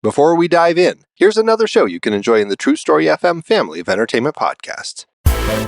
Before we dive in, here's another show you can enjoy in the True Story FM family of entertainment podcasts.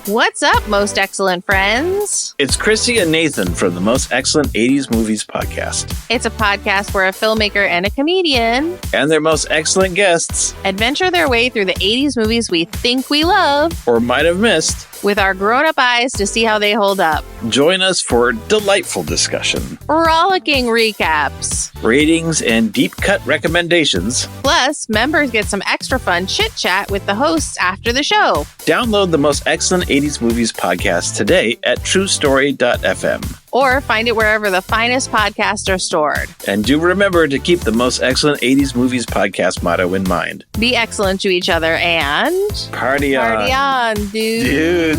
What's up, most excellent friends? It's Chrissy and Nathan from the Most Excellent 80s Movies podcast. It's a podcast where a filmmaker and a comedian And their most excellent guests adventure their way through the 80s movies we think we love or might have missed with our grown-up eyes to see how they hold up. Join us for delightful discussion, Rollicking recaps. ratings, and deep-cut recommendations. Plus, members get some extra fun chit-chat with the hosts after the show. Download the Most Excellent 80s Movies podcast today at truestory.fm. Or find it wherever the finest podcasts are stored. And do remember to keep the Most Excellent 80s Movies podcast motto in mind. Be excellent to each other and... Party on. Party on, dudes.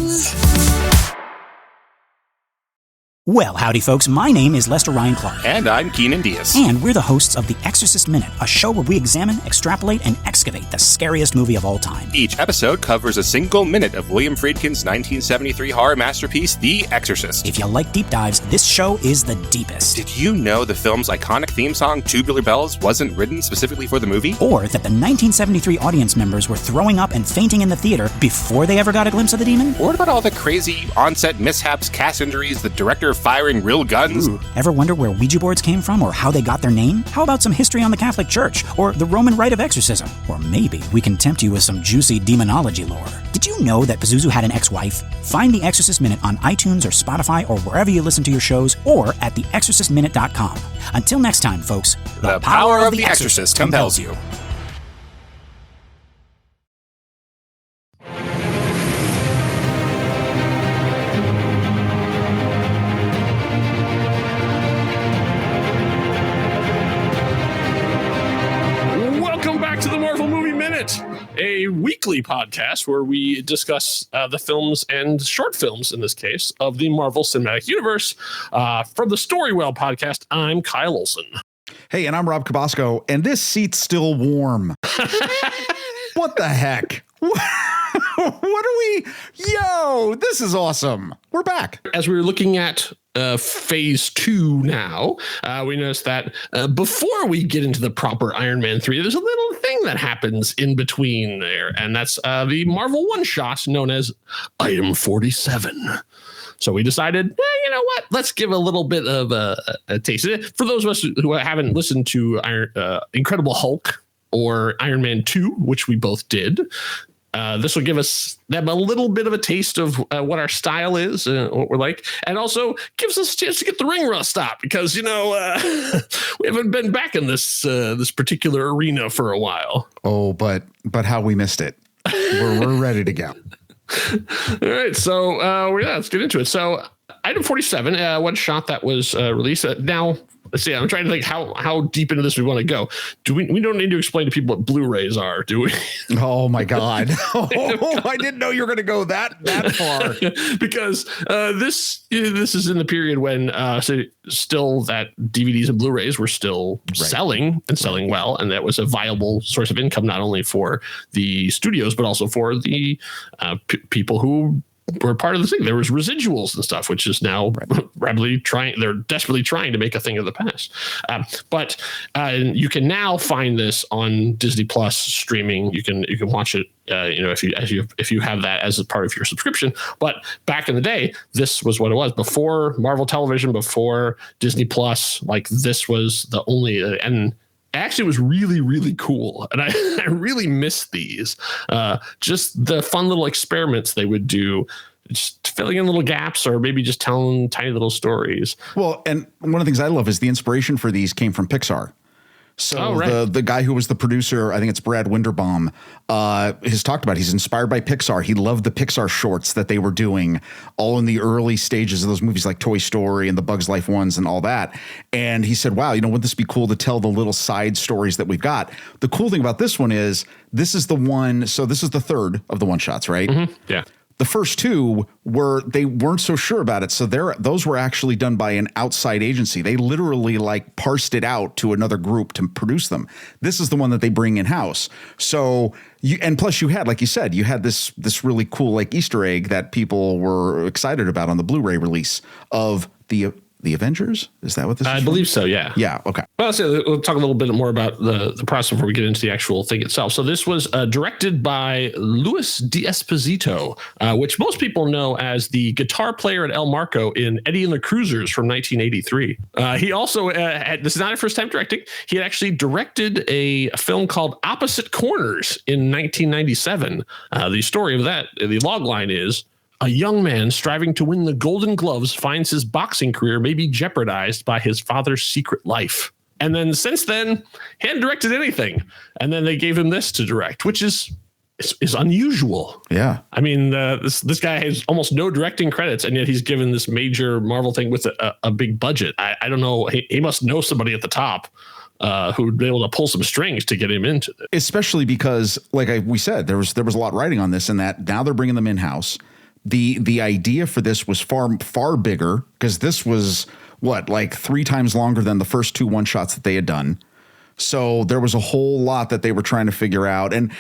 Well, howdy folks, my name is Lester Ryan Clark. And I'm Keenan Diaz. And we're the hosts of The Exorcist Minute, a show where we examine, extrapolate, and excavate the scariest movie of all time. Each episode covers a single minute of William Friedkin's 1973 horror masterpiece, The Exorcist. If you like deep dives, this show is the deepest. Did you know the film's iconic theme song, Tubular Bells, wasn't written specifically for the movie? Or that the 1973 audience members were throwing up and fainting in the theater before they ever got a glimpse of the demon? Or what about all the crazy on-set mishaps, cast injuries, the director firing real guns? Ooh. Ever wonder where Ouija boards came from or how they got their name? How about some history on the Catholic Church or the Roman rite of exorcism? Or maybe we can tempt you with some juicy demonology lore. Did you know that Pazuzu had an ex-wife? Find The Exorcist Minute on iTunes or Spotify or wherever you listen to your shows or at theexorcistminute.com. Until next time, folks, The power of The Exorcist compels you. A weekly podcast where we discuss the films and short films, in this case, of the Marvel Cinematic Universe. From the Storywell podcast, I'm Kyle Olson. Hey, and I'm Rob Cabasco, and this seat's still warm. What the heck? What are we? Yo, this is awesome. We're back. As we were looking at phase 2 now, we noticed that before we get into the proper Iron Man 3, there's a little thing that happens in between there, and that's the Marvel one-shot known as Item 47. So we decided, you know what? Let's give a little bit of a taste. For those of us who haven't listened to Incredible Hulk or Iron Man 2, which we both did, this will give them a little bit of a taste of what our style is, what we're like, and also gives us a chance to get the ring rust out because, we haven't been back in this particular arena for a while. Oh, but how we missed it. We're ready to go. All right, so let's get into it. So Item 47, one shot that was released. Now, let's see. I'm trying to think how deep into this we want to go. We don't need to explain to people what Blu-rays are, do we? Oh my God! Oh, I didn't know you were going to go that far. Because this is in the period when still that DVDs and Blu-rays were still selling and selling well, and that was a viable source of income not only for the studios but also for the people who were part of the thing. There was residuals and stuff, which is now they're desperately trying to make a thing of the past. But you can now find this on Disney Plus streaming. You can watch it, if you have that as a part of your subscription. But back in the day, this was what it was before Marvel Television, before Disney Plus. Like this was the only and. Actually, it was really, really cool. And I really missed these. Just the fun little experiments they would do, just filling in little gaps or maybe just telling tiny little stories. Well, and one of the things I love is the inspiration for these came from Pixar. So the guy who was the producer, I think it's Brad Winderbaum, has talked about he's inspired by Pixar. He loved the Pixar shorts that they were doing all in the early stages of those movies like Toy Story and the Bugs Life ones and all that. And he said, wow, wouldn't this be cool to tell the little side stories that we've got? The cool thing about this one is this is the one. So this is the third of the one shots, right? Mm-hmm. Yeah. The first two they weren't so sure about it. So those were actually done by an outside agency. They literally parsed it out to another group to produce them. This is the one that they bring in house. So plus you had, like you said, you had this really cool Easter egg that people were excited about on the Blu-ray release of the The Avengers? Is that what this is? I believe so, yeah. Yeah, okay. Well, we'll talk a little bit more about the process before we get into the actual thing itself. So this was directed by Louis D'Esposito, which most people know as the guitar player at El Marco in Eddie and the Cruisers from 1983. He also, this is not his first time directing. He had actually directed a film called Opposite Corners in 1997. The story of that, the logline is, a young man striving to win the Golden Gloves finds his boxing career may be jeopardized by his father's secret life. And then since then, he hadn't directed anything. And then they gave him this to direct, which is unusual. Yeah. I mean, this guy has almost no directing credits, and yet he's given this major Marvel thing with a big budget. I don't know. He must know somebody at the top who would be able to pull some strings to get him into it. Especially because, like we said, there was a lot riding on this, and that now they're bringing them in-house. The idea for this was far bigger, because this was like 3 times longer than the first 2 one-shots that they had done. So there was a whole lot that they were trying to figure out. And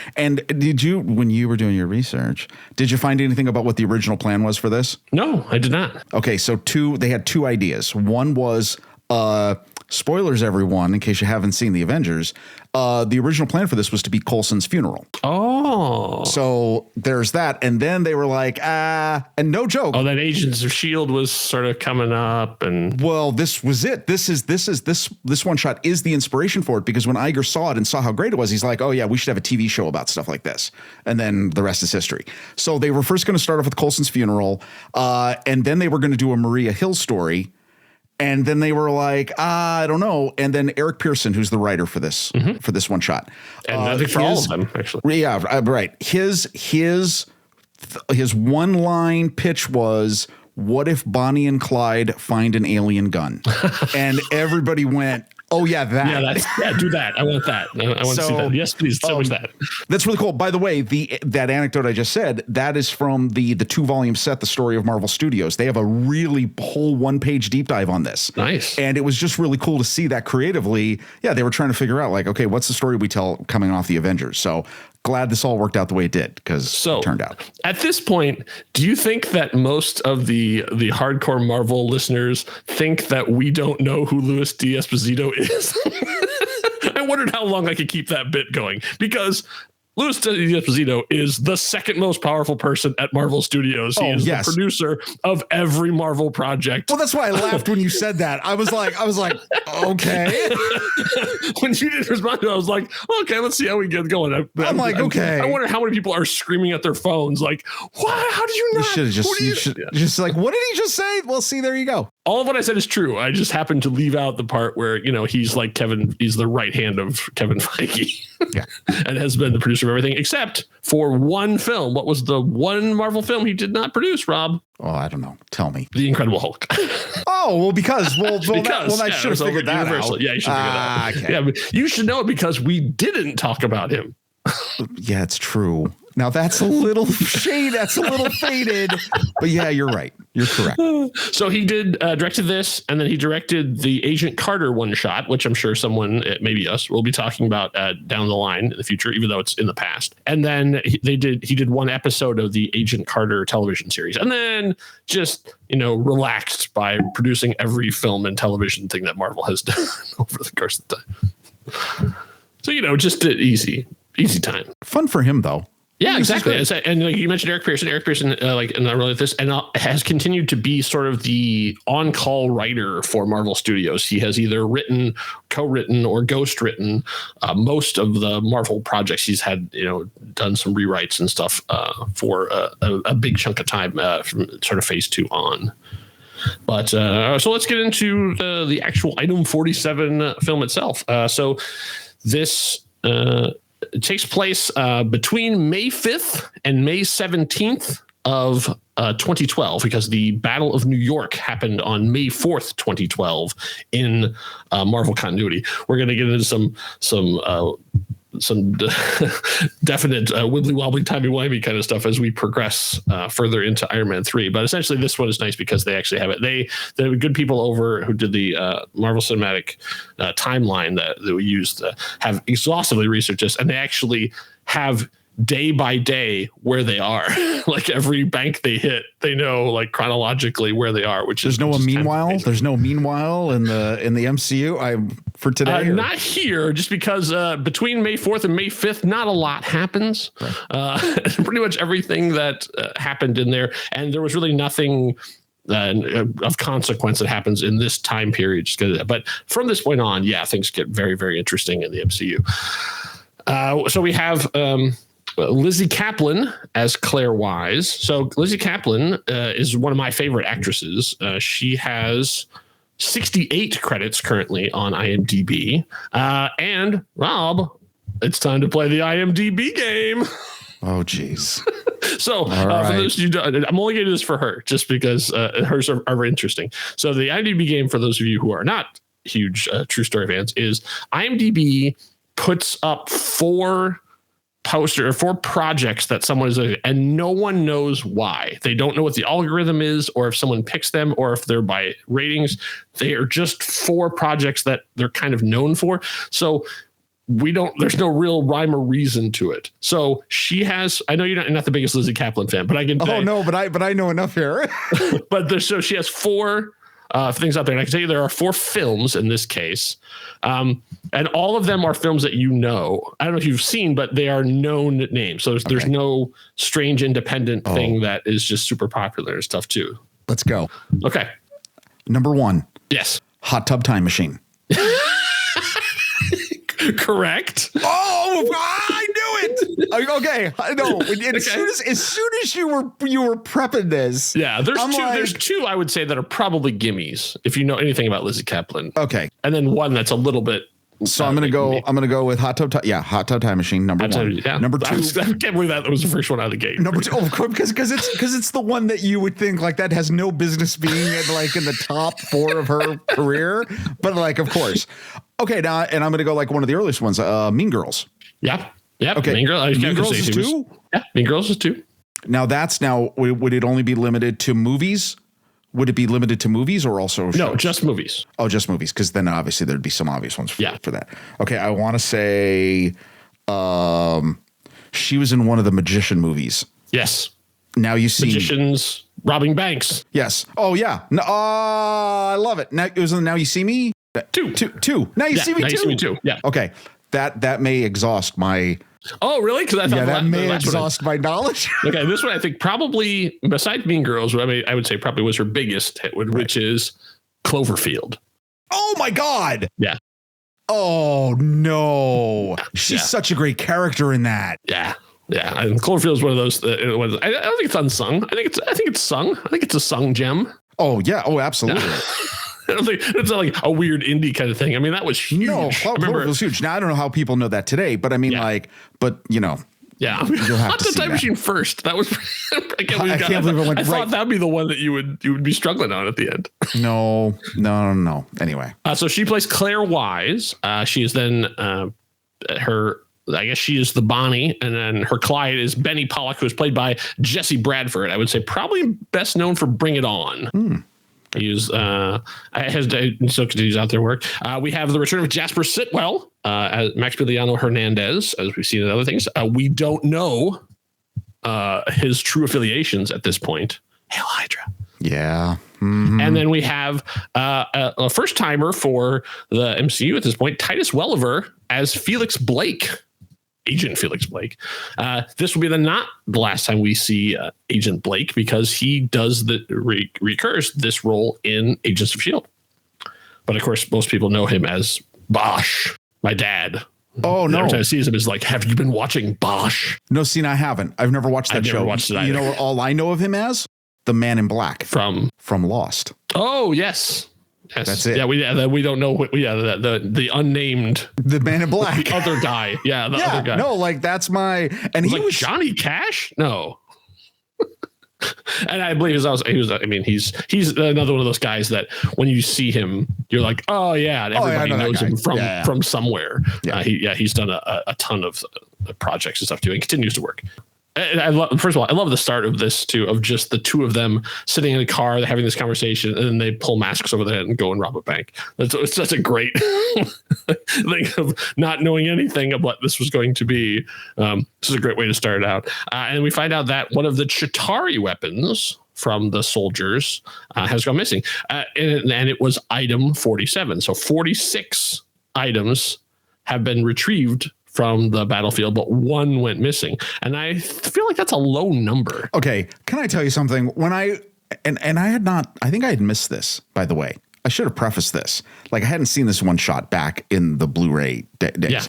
did you, when you were doing your research, did you find anything about what the original plan was for this? No, I did not. Okay, so they had 2 ideas. One was spoilers, everyone, in case you haven't seen the Avengers. The original plan for this was to be Coulson's funeral. Oh, so there's that, and then they were like, and no joke. Oh, that Agents of S.H.I.E.L.D. was sort of coming up, and well, this was it. This one shot is the inspiration for it, because when Iger saw it and saw how great it was, he's like, oh yeah, we should have a TV show about stuff like this, and then the rest is history. So they were first going to start off with Coulson's funeral, and then they were going to do a Maria Hill story. And then they were like, I don't know. And then Eric Pearson, who's the writer for this one shot, and I think for all of them, actually, yeah, right. His one line pitch was, "What if Bonnie and Clyde find an alien gun?" And everybody went, "Oh yeah, that. Yeah, do that. I want that. I want to see that. Yes, please tell me that." That's really cool. By the way, that anecdote I just said, that is from the 2-volume set, The Story of Marvel Studios. They have a really whole 1-page deep dive on this. Nice. And it was just really cool to see that creatively. Yeah, they were trying to figure out, like, okay, what's the story we tell coming off the Avengers? So glad this all worked out the way it did, because it turned out. At this point, do you think that most of the hardcore Marvel listeners think that we don't know who Louis D'Esposito is? I wondered how long I could keep that bit going, because Louis D'Esposito is the second most powerful person at Marvel Studios. He is the producer of every Marvel project. Well, that's why I laughed when you said that. I was like, okay. When you didn't respond to it, I was like, okay, let's see how we get going. I'm like, okay. I wonder how many people are screaming at their phones, like, what? How did you not? You should have just like, what did he just say? Well, see, there you go. All of what I said is true. I just happened to leave out the part where, he's like he's the right hand of Kevin Feige. Yeah. And has been the producer of everything except for one film. What was the one Marvel film he did not produce, Rob? Oh, I don't know. Tell me. The Incredible Hulk. Oh, well, because I should have figured that out. Yeah, you should figure that out. Okay. Yeah, but you should know it because we didn't talk about him. Yeah, it's true. Now that's a little shade. That's a little faded, but yeah, you're right. You're correct. So he did directed this, and then he directed the Agent Carter one shot, which I'm sure someone, maybe us, will be talking about down the line in the future, even though it's in the past. And then he did one episode of the Agent Carter television series, and then just relaxed by producing every film and television thing that Marvel has done over the course of the time. So just easy time. Fun for him though. Yeah, exactly. And like you mentioned Eric Pearson, and I really like this, and has continued to be sort of the on-call writer for Marvel Studios. He has either written, co-written, or ghost-written most of the Marvel projects. He's had, done some rewrites and stuff for a big chunk of time from sort of phase 2 on. But so let's get into the actual Item 47 film itself. So this. It takes place between May 5th and May 17th of 2012, because the Battle of New York happened on May 4th, 2012 in Marvel continuity. We're going to get into some definite wibbly-wobbly, timey-wimey kind of stuff as we progress further into Iron Man 3. But essentially, this one is nice because they actually have it. The good people over who did the Marvel Cinematic timeline that we used have exhaustively researched this, and they actually have day by day where they are. Like every bank they hit, they know like chronologically where they are. There's no meanwhile. There's no meanwhile in the MCU. For today, not here, just because between May 4th and May 5th, not a lot happens. Right. Pretty much everything that happened in there, and there was really nothing of consequence that happens in this time period. But from this point on, things get very, very interesting in the MCU. So we have Lizzy Caplan as Claire Wise. So Lizzy Caplan is one of my favorite actresses. She has 68 credits currently on IMDb. And Rob, it's time to play the IMDb game. Oh, geez. So for those of you, I'm only going to do this for her just because hers are very interesting. So the IMDb game, for those of you who are not huge True Story fans, is IMDb puts up 4 projects that someone is, and no one knows why. They don't know what the algorithm is, or if someone picks them, or if they're by ratings. They are just 4 projects that they're kind of known for. So there's no real rhyme or reason to it. So she has, I know you're not the biggest Lizzy Caplan fan, but I can. Oh no, but I know enough here. So she has 4 things out there. And I can tell you there are 4 films in this case. And all of them are films that you know. I don't know if you've seen, but they are known names. So there's no strange independent thing that is just super popular and stuff too. Let's go. Okay. Number 1. Yes. Hot Tub Time Machine. Correct. Oh, I knew it. Okay, I know. As soon as you were prepping this, there's 2 I would say that are probably gimmies if you know anything about Lizzy Caplan. Okay, and then one that's a little bit. So I'm gonna go with Hot Tub Time Machine. Number 1. Number 2. I can't believe that was the first one out of the gate. Number 2, because it's the one that you would think like that has no business being in the top 4 of her career, but like of course. Okay, now and I'm gonna go like one of the earliest ones. Mean Girls. Yeah. Okay. Mean Girls is 2. Yeah. Mean Girls is 2. Now would it only be limited to movies? Would it be limited to movies or also shows? No, just movies. Oh, just movies, because then obviously there'd be some obvious ones for that. Okay, I want to say she was in one of the Magician movies. Yes. Now You See Magicians robbing banks. Yes. Oh, yeah. No, I love it. Now, it was in Now You See Me? 2. Now You See Me 2. Now You See Me 2. Yeah. Okay, that may exhaust my... Oh, really? Because I thought that may exhaust my knowledge. Okay, this one I think probably, besides Mean Girls, I would say probably was her biggest hit, which is Cloverfield. Oh my God! Yeah. Oh no, she's such a great character in that. Yeah, and Cloverfield is one of those. I don't think it's unsung. I think it's sung. I think it's a sung gem. Oh yeah. Oh, absolutely. I don't think it's not like a weird indie kind of thing. I mean, that was huge. No, Cloverfield was huge. Now I don't know how people know that today, but I mean, but you know. Yeah, Hot Tub Time Machine first. That was. I can't believe it went. I thought that'd be the one that you would be struggling on at the end. No. Anyway, so she plays Claire Wise. She is then her. I guess she is the Bonnie, and then her Clyde is Benny Pollock, who is played by Jesse Bradford. I would say probably best known for Bring It On. He's continues out their work. We have the return of Jasper Sitwell as Maximiliano Hernandez, as we've seen in other things. We don't know his true affiliations at this point. Hail Hydra. Yeah. Mm-hmm. And then we have a first timer for the MCU at this point, Titus Welliver as Felix Blake. Agent Felix Blake. This will be not the last time we see Agent Blake, because he does recurs this role in Agents of S.H.I.E.L.D. But of course, most people know him as Bosch, my dad. Oh no! Every time I see him, is like, have you been watching Bosch? No, I haven't. I've never watched that show. Never watched it either. You know what? All I know of him as the Man in Black from Lost. Oh yes. Yes. That's it. Yeah, we don't know the unnamed, the Man in Black, the other guy. Yeah, the other guy. No, like that's my, and he was Johnny Cash. No, and I believe he was. I mean, he's another one of those guys that when you see him, you're like, oh yeah, and everybody knows him from somewhere. Yeah. He's done a ton of projects and stuff too, and continues to work. First of all, I love the start of this too, of just the two of them sitting in a car, having this conversation, and then they pull masks over their head and go and rob a bank. It's such a great thing of not knowing anything of what this was going to be. This is a great way to start it out. And we find out that one of the Chitauri weapons from the soldiers has gone missing. And it was item 47. So 46 items have been retrieved from the battlefield, but one went missing. And I feel like that's a low number. Okay. Can I tell you something? When I think I had missed this, by the way. I should have prefaced this. Like, I hadn't seen this one shot back in the Blu-ray days. Yeah.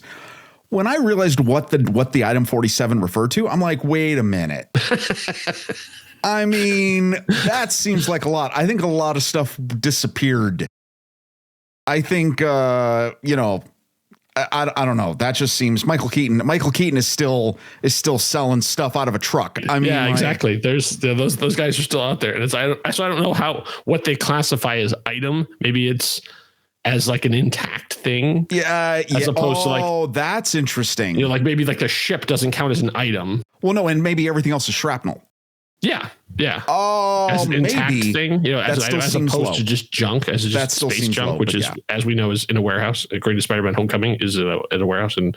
When I realized what the item 47 referred to, I'm like, wait a minute. I mean, that seems like a lot. I think a lot of stuff disappeared. I think, I don't know. That just seems Michael Keaton is still selling stuff out of a truck. I mean, yeah, exactly. There's those guys are still out there, and I don't know what they classify as item. Maybe it's as like an intact thing. Yeah. As opposed to like, oh, that's interesting. You know, like maybe like the ship doesn't count as an item. Well, no, and maybe everything else is shrapnel. Yeah. Oh, as an intact thing, you know, as opposed low. to just junk, as just space junk, low, which is, as we know, is in a warehouse. According to Spider-Man: Homecoming, is in a warehouse in,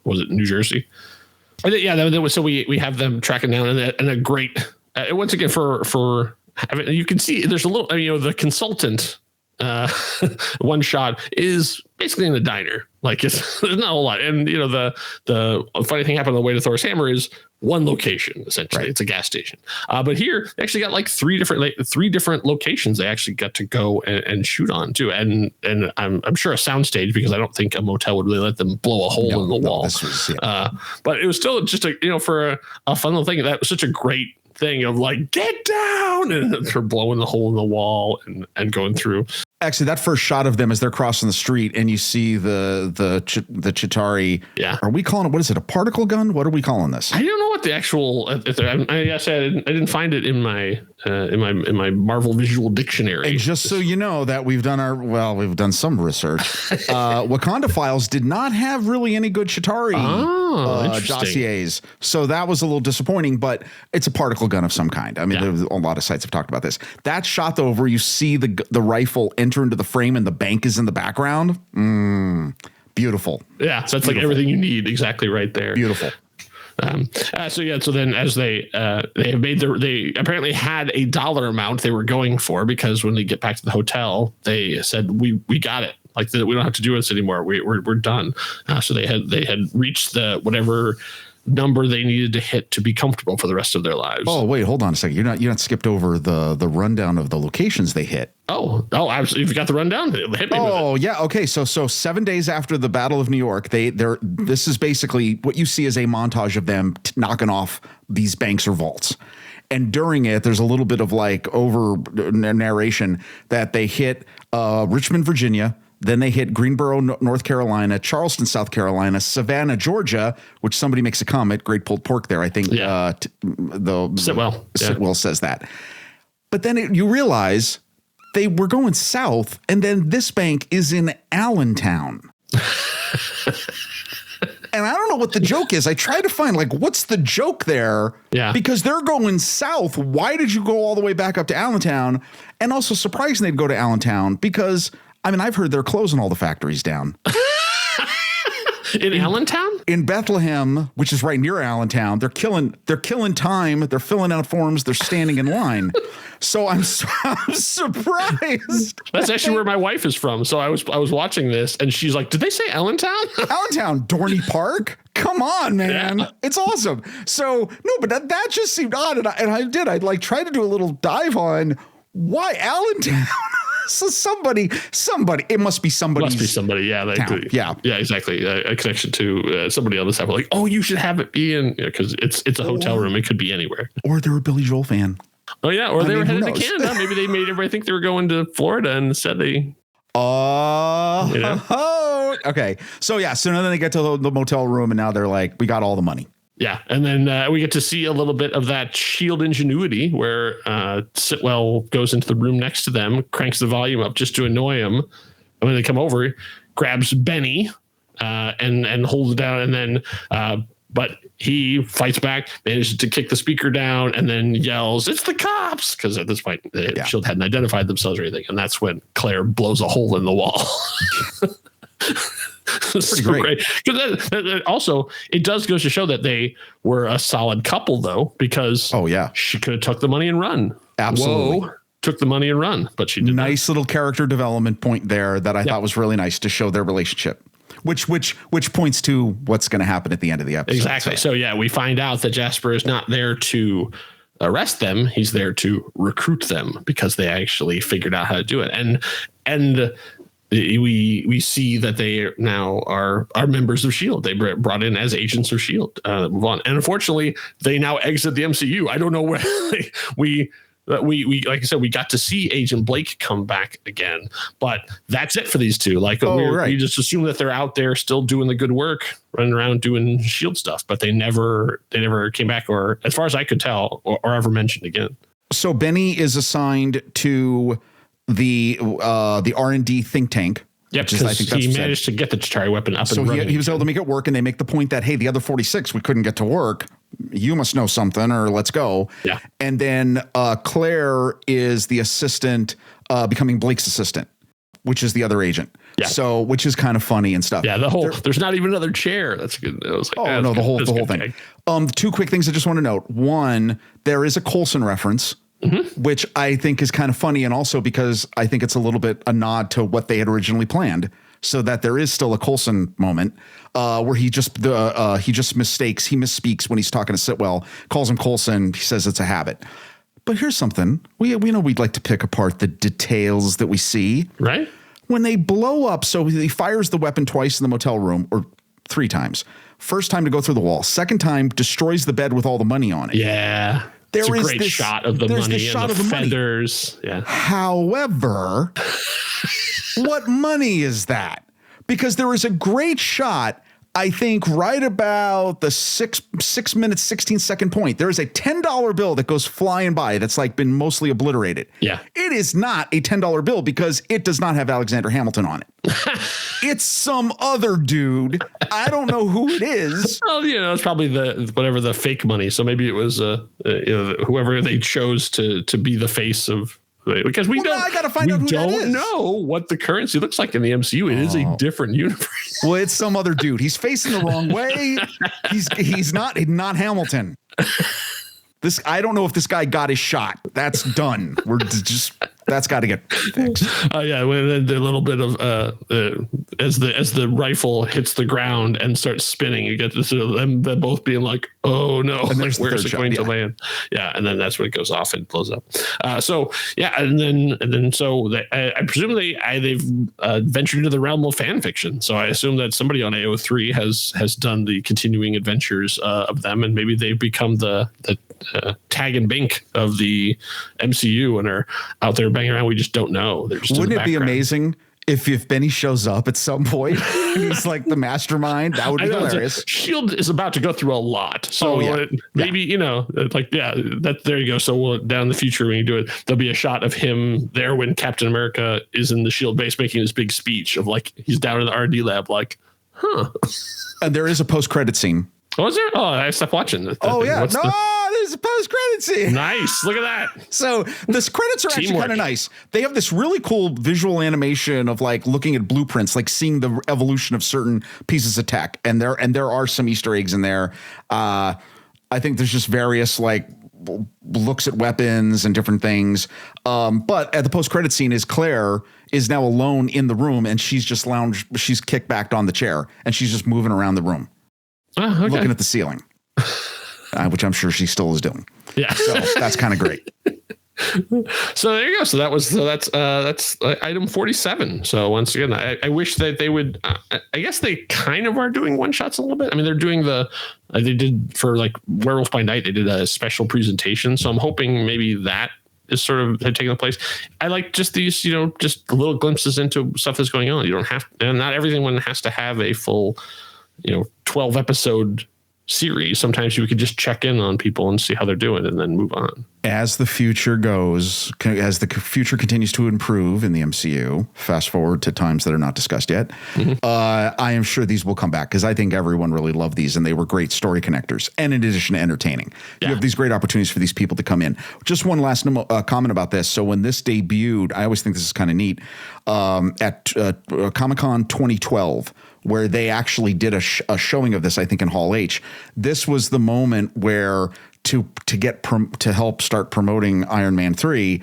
was it New Jersey? So we have them tracking down and a great once again for you can see there's a little, the consultant one shot is basically in a diner. Like there's not a whole lot. And the funny thing happened on the way to Thor's hammer is one location, essentially. Right. It's a gas station. But here they actually got like three different locations they actually got to go and shoot on too. And I'm sure a soundstage, because I don't think a motel would really let them blow a hole in the wall. But it was still just for a fun little thing. That was such a great thing of like, get down, and they're blowing the hole in the wall and going through. Actually, that first shot of them as they're crossing the street and you see the Chitauri. Yeah. Are we calling it, what is it, a particle gun? What are we calling this? I don't know what the actual, I didn't find it in my Marvel visual dictionary. And just so you know that we've done some research. Wakanda Files did not have really any good Chitauri dossiers. So that was a little disappointing, but it's a particle gun of some kind. I mean, there's a lot of sites have talked about this. That shot though, where you see the rifle enter into the frame and the bank is in the background. Beautiful. Yeah. So it's like everything you need exactly right there. Beautiful. So then as they apparently had a dollar amount they were going for, because when they get back to the hotel, they said, we got it. Like we don't have to do this anymore. We're done. So they had reached the whatever number they needed to hit to be comfortable for the rest of their lives. Oh, wait, hold on a second. You're not skipped over the rundown of the locations they hit. Oh, absolutely. You've got the rundown. Hit me with it. Yeah. Okay. So 7 days after the Battle of New York, this is basically what you see as a montage of them knocking off these banks or vaults. And during it, there's a little bit of like over narration that they hit Richmond, Virginia. Then they hit Greensboro, North Carolina, Charleston, South Carolina, Savannah, Georgia, which somebody makes a comment, great pulled pork there. I think Sitwell says that. But then you realize they were going south, and then this bank is in Allentown. And I don't know what the joke is. I tried to find what's the joke there? Yeah. Because they're going south. Why did you go all the way back up to Allentown? And also surprising they'd go to Allentown because I've heard they're closing all the factories down. In Allentown? In Bethlehem, which is right near Allentown, they're killing time. They're filling out forms. They're standing in line. So I'm surprised. That's actually where my wife is from. So I was watching this, and she's like, "Did they say Allentown?" Allentown, Dorney Park. Come on, man. Yeah. It's awesome. So no, but that just seemed odd, and I tried to do a little dive on why Allentown. So somebody, it must be somebody. Yeah. Yeah, exactly. A connection to somebody on the side. Like, oh, you should have it be in, because it's a hotel room. It could be anywhere. Or they're a Billy Joel fan. Oh yeah. Or they were headed to Canada. Maybe they made everybody think they were going to Florida and said they. Okay. So yeah. So then they get to the motel room and now they're like, we got all the money. Yeah, and then we get to see a little bit of that S.H.I.E.L.D. ingenuity where Sitwell goes into the room next to them, cranks the volume up just to annoy him. And when they come over, grabs Benny and holds it down, and then But he fights back, manages to kick the speaker down, and then yells, "It's the cops!" Because at this point, S.H.I.E.L.D. hadn't identified themselves or anything. And that's when Claire blows a hole in the wall. It's pretty great. Because also, it does go to show that they were a solid couple, though, because she could have took the money and run. Absolutely. Whoa, took the money and run, but she did nice little character development point there that I thought was really nice to show their relationship. Which points to what's going to happen at the end of the episode. Exactly. So we find out that Jasper is not there to arrest them. He's there to recruit them because they actually figured out how to do it. And we see that they now are members of S.H.I.E.L.D. They brought in as agents of S.H.I.E.L.D. Move on. And unfortunately, they now exit the MCU. I don't know where we like I said, we got to see Agent Blake come back again, but that's it for these two. Like we just assume that they're out there still doing the good work, running around doing S.H.I.E.L.D. stuff, but they never came back, or as far as I could tell, or ever mentioned again. So Benny is assigned to the R&D think tank. Yep, because he managed to get the Chitauri weapon up and running. So he was able to make it work, and they make the point that, hey, the other 46 we couldn't get to work. You must know something, or let's go. Yeah. And then Claire is the assistant, becoming Blake's assistant, which is the other agent. Yeah. So, which is kind of funny and stuff. Yeah, there's not even another chair. That's good. I was like, the whole thing. Two quick things I just want to note. One, there is a Coulson reference. Mm-hmm. Which I think is kind of funny, and also because I think it's a little bit a nod to what they had originally planned, so that there is still a Coulson moment where he just misspeaks when he's talking to Sitwell, calls him Coulson. He says it's a habit. But here's something we know we'd like to pick apart the details that we see. Right when they blow up, so he fires the weapon twice in the motel room, or 3 times. First time to go through the wall. Second time destroys the bed with all the money on it. Yeah. It's a great shot of the money and the feathers. Yeah. However, what money is that? Because there is a great shot, I think, right about the 6 minutes, 16-second point. There is a $10 bill that goes flying by that's like been mostly obliterated. Yeah. It is not a $10 bill because it does not have Alexander Hamilton on it. It's some other dude. I don't know who it is. Well, it's probably the fake money. So maybe it was whoever they chose to be the face of. Because we don't know what the currency looks like in the MCU. It is a different universe. Well, it's some other dude. He's facing the wrong way. He's not Hamilton. I don't know if this guy got his shot. That's done. That's got to get fixed. When the little bit of as the rifle hits the ground and starts spinning, you get this them both being like, "Oh no, and where's it going to land?" Yeah, and then that's when it goes off and blows up. I presume they've ventured into the realm of fan fiction. So I assume that somebody on AO3 has done the continuing adventures of them, and maybe they've become the tag and bink of the MCU and are out there banging around. We just don't know. Wouldn't it be amazing if Benny shows up at some point and he's like the mastermind? That would be hilarious. S.H.I.E.L.D. is about to go through a lot. So maybe, there you go. So down in the future, when you do it, there'll be a shot of him there when Captain America is in the S.H.I.E.L.D. base making his big speech of like, he's down in the R&D lab, like, huh. And there is a post-credit scene. Oh, is there? Oh, I stopped watching. There's a post-credit scene. Nice. Look at that. So the credits are actually kind of nice. They have this really cool visual animation of like looking at blueprints, like seeing the evolution of certain pieces of tech. And there are some Easter eggs in there. I think there's just various like looks at weapons and different things. But at the post-credit scene is Claire is now alone in the room, and she's just she's kicked back on the chair, and she's just moving around the room. Looking at the ceiling, which I'm sure she still is doing. Yeah. So that's kind of great. So there you go. So that's item 47. So once again, I wish that they would, I guess they kind of are doing one shots a little bit. I mean, they're doing they did for like Werewolf by Night, they did a special presentation. So I'm hoping maybe that is sort of taking place. I like just these, just little glimpses into stuff that's going on. You don't have, and not everyone has to have a full, 12 episode series, sometimes you could just check in on people and see how they're doing and then move on. As the future goes, as the future continues to improve in the MCU, fast forward to times that are not discussed yet, I am sure these will come back because I think everyone really loved these and they were great story connectors. And in addition to entertaining, you have these great opportunities for these people to come in. Just one last comment about this. So when this debuted, I always think this is kind of neat, at Comic-Con 2012, where they actually did a showing of this, I think in Hall H. This was the moment where to help start promoting Iron Man 3,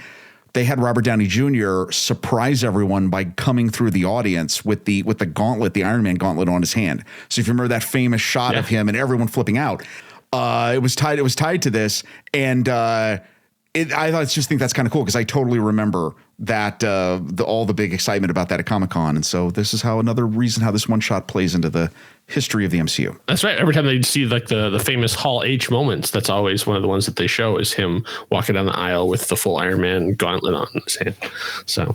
they had Robert Downey Jr. surprise everyone by coming through the audience with the gauntlet, the Iron Man gauntlet on his hand. So if you remember that famous shot of him and everyone flipping out, it was tied to this, and I just think that's kind of cool because I totally remember that all the big excitement about that at Comic-Con. And so this is another reason how this one shot plays into the history of the MCU. That's right. Every time they see like the famous Hall H moments, that's always one of the ones that they show is him walking down the aisle with the full Iron Man gauntlet on his hand. So,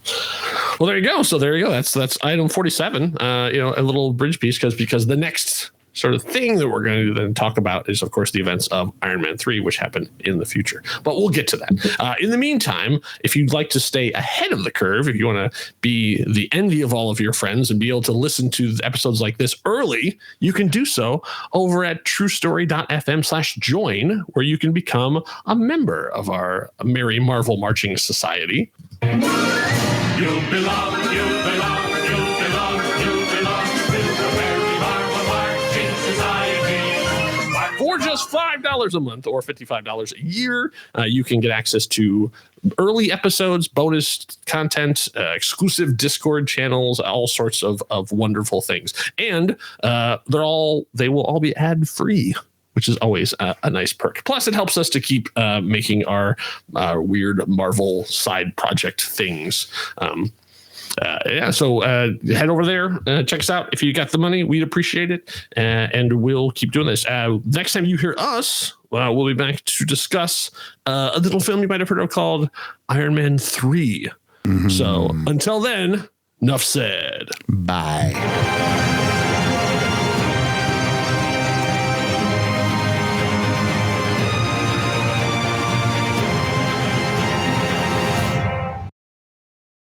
well, there you go. So there you go. That's item 47. A little bridge piece because the next sort of thing that we're going to then talk about is, of course, the events of Iron Man 3, which happen in the future. But we'll get to that. In the meantime, if you'd like to stay ahead of the curve, if you want to be the envy of all of your friends and be able to listen to episodes like this early, you can do so over at truestory.fm/join, where you can become a member of our Merry Marvel Marching Society. You belong, you belong. For just $5 a month or $55 a year, you can get access to early episodes, bonus content, exclusive Discord channels, all sorts of wonderful things. And they will all be ad free, which is always a nice perk. Plus, it helps us to keep making our weird Marvel side project things. So head over there, check us out. If you got the money, we'd appreciate it, and we'll keep doing this. Next time you hear us, we'll be back to discuss a little film you might have heard of called Iron Man 3. So until then, enough said. Bye.